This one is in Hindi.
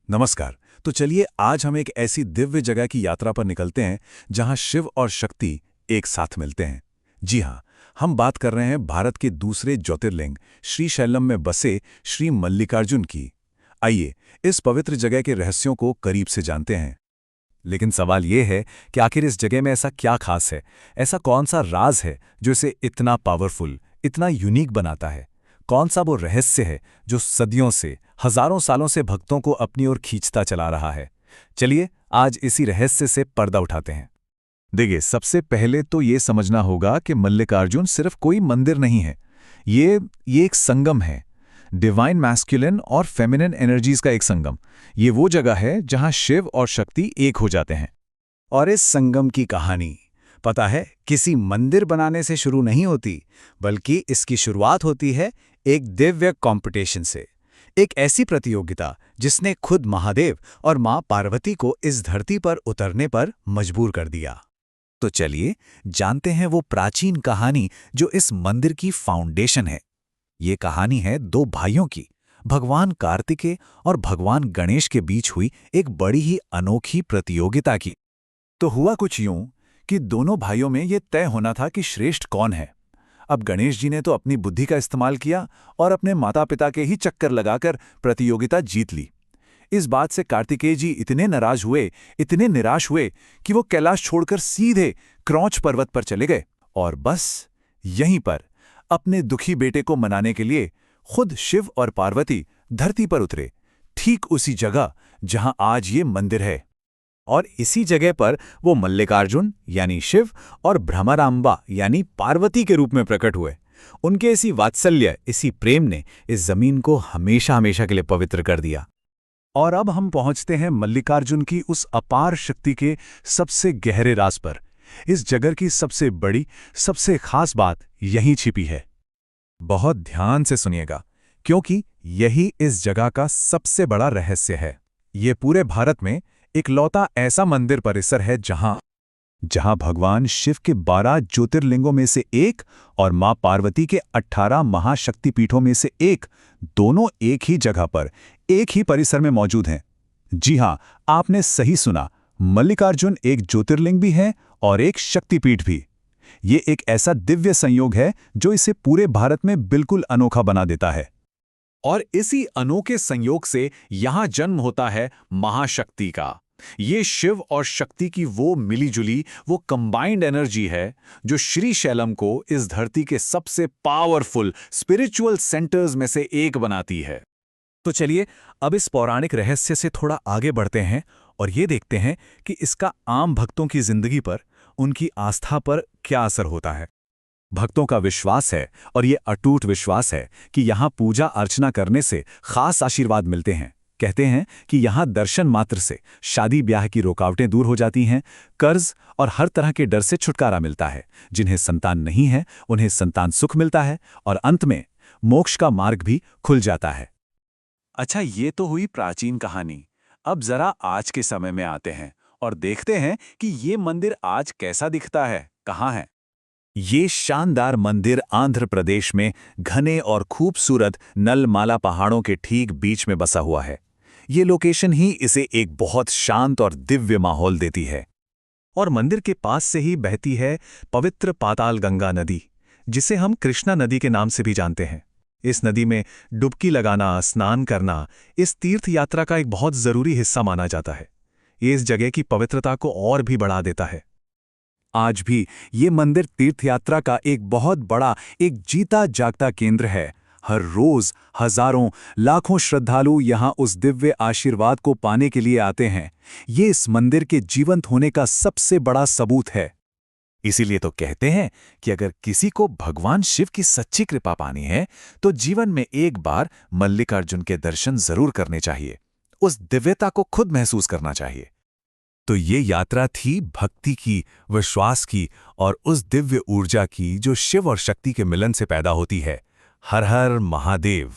नमस्कार। तो चलिए आज हम एक ऐसी दिव्य जगह की यात्रा पर निकलते हैं जहां शिव और शक्ति एक साथ मिलते हैं। जी हाँ, हम बात कर रहे हैं भारत के दूसरे ज्योतिर्लिंग श्रीशैलम में बसे श्री मल्लिकार्जुन की। आइए इस पवित्र जगह के रहस्यों को करीब से जानते हैं। लेकिन सवाल ये है कि आखिर इस जगह में ऐसा क्या खास है, ऐसा कौन सा राज है जो इसे इतना पावरफुल, इतना यूनिक बनाता है। कौन सा वो रहस्य है जो सदियों से, हजारों सालों से भक्तों को अपनी ओर खींचता चला रहा है। चलिए आज इसी रहस्य से पर्दा उठाते हैं। देखिए, सबसे पहले तो ये समझना होगा कि मल्लिकार्जुन सिर्फ कोई मंदिर नहीं है। ये एक संगम है, डिवाइन मैस्कुलिन और फेमिनिन एनर्जीज का एक संगम। ये वो जगह है जहां शिव और शक्ति एक हो जाते हैं। और इस संगम की कहानी, पता है, किसी मंदिर बनाने से शुरू नहीं होती, बल्कि इसकी शुरुआत होती है एक दिव्य कंपटीशन से। एक ऐसी प्रतियोगिता जिसने खुद महादेव और मां पार्वती को इस धरती पर उतरने पर मजबूर कर दिया। तो चलिए जानते हैं वो प्राचीन कहानी जो इस मंदिर की फाउंडेशन है। ये कहानी है दो भाइयों की, भगवान कार्तिकेय और भगवान गणेश के बीच हुई एक बड़ी ही अनोखी प्रतियोगिता की। तो हुआ कुछ यूं कि दोनों भाइयों में ये तय होना था कि श्रेष्ठ कौन है। अब गणेश जी ने तो अपनी बुद्धि का इस्तेमाल किया और अपने माता पिता के ही चक्कर लगाकर प्रतियोगिता जीत ली। इस बात से कार्तिकेय जी इतने नाराज हुए, इतने निराश हुए कि वो कैलाश छोड़कर सीधे क्रौंच पर्वत पर चले गए और बस यहीं पर अपने दुखी बेटे को मनाने के लिए खुद शिव और पार्वती धरती पर उतरे, ठीक उसी जगह जहां आज ये मंदिर है। और इसी जगह पर वो मल्लिकार्जुन यानी शिव और भ्रमरांबा यानी पार्वती के रूप में प्रकट हुए। उनके इसी वात्सल्य, इसी प्रेम ने इस जमीन को हमेशा हमेशा के लिए पवित्र कर दिया। और अब हम पहुंचते हैं मल्लिकार्जुन की उस अपार शक्ति के सबसे गहरे राज पर। इस जगह की सबसे बड़ी, सबसे खास बात यहीं छिपी है। बहुत ध्यान से सुनिएगा, क्योंकि यही इस जगह का सबसे बड़ा रहस्य है। ये पूरे भारत में इकलौता ऐसा मंदिर परिसर है जहां भगवान शिव के 12 ज्योतिर्लिंगों में से एक और मां पार्वती के 18 महाशक्तिपीठों में से एक, दोनों एक ही जगह पर, एक ही परिसर में मौजूद हैं। जी हां, आपने सही सुना, मल्लिकार्जुन एक ज्योतिर्लिंग भी है और एक शक्तिपीठ भी। ये एक ऐसा दिव्य संयोग है जो इसे पूरे भारत में बिल्कुल अनोखा बना देता है। और इसी अनोखे संयोग से यहां जन्म होता है महाशक्ति का। ये शिव और शक्ति की वो मिलीजुली, वो कंबाइंड एनर्जी है जो श्रीशैलम को इस धरती के सबसे पावरफुल स्पिरिचुअल सेंटर्स में से एक बनाती है। तो चलिए अब इस पौराणिक रहस्य से थोड़ा आगे बढ़ते हैं और ये देखते हैं कि इसका आम भक्तों की जिंदगी पर, उनकी आस्था पर क्या असर होता है। भक्तों का विश्वास है, और ये अटूट विश्वास है, कि यहाँ पूजा अर्चना करने से खास आशीर्वाद मिलते हैं। कहते हैं कि यहाँ दर्शन मात्र से शादी ब्याह की रुकावटें दूर हो जाती हैं, कर्ज और हर तरह के डर से छुटकारा मिलता है। जिन्हें संतान नहीं है उन्हें संतान सुख मिलता है और अंत में मोक्ष का मार्ग भी खुल जाता है। अच्छा, ये तो हुई प्राचीन कहानी। अब जरा आज के समय में आते हैं और देखते हैं कि ये मंदिर आज कैसा दिखता है, कहाँ है। ये शानदार मंदिर आंध्र प्रदेश में घने और खूबसूरत नलमाला पहाड़ों के ठीक बीच में बसा हुआ है। ये लोकेशन ही इसे एक बहुत शांत और दिव्य माहौल देती है। और मंदिर के पास से ही बहती है पवित्र पातालगंगा नदी, जिसे हम कृष्णा नदी के नाम से भी जानते हैं। इस नदी में डुबकी लगाना, स्नान करना इस तीर्थ यात्रा का एक बहुत जरूरी हिस्सा माना जाता है। ये इस जगह की पवित्रता को और भी बढ़ा देता है। आज भी ये मंदिर तीर्थयात्रा का एक बहुत बड़ा, एक जीता जागता केंद्र है। हर रोज हजारों, लाखों श्रद्धालु यहाँ उस दिव्य आशीर्वाद को पाने के लिए आते हैं। ये इस मंदिर के जीवंत होने का सबसे बड़ा सबूत है। इसीलिए तो कहते हैं कि अगर किसी को भगवान शिव की सच्ची कृपा पानी है तो जीवन में एक बार मल्लिकार्जुन के दर्शन जरूर करने चाहिए, उस दिव्यता को खुद महसूस करना चाहिए। तो ये यात्रा थी भक्ति की, विश्वास की और उस दिव्य ऊर्जा की जो शिव और शक्ति के मिलन से पैदा होती है। हर हर महादेव।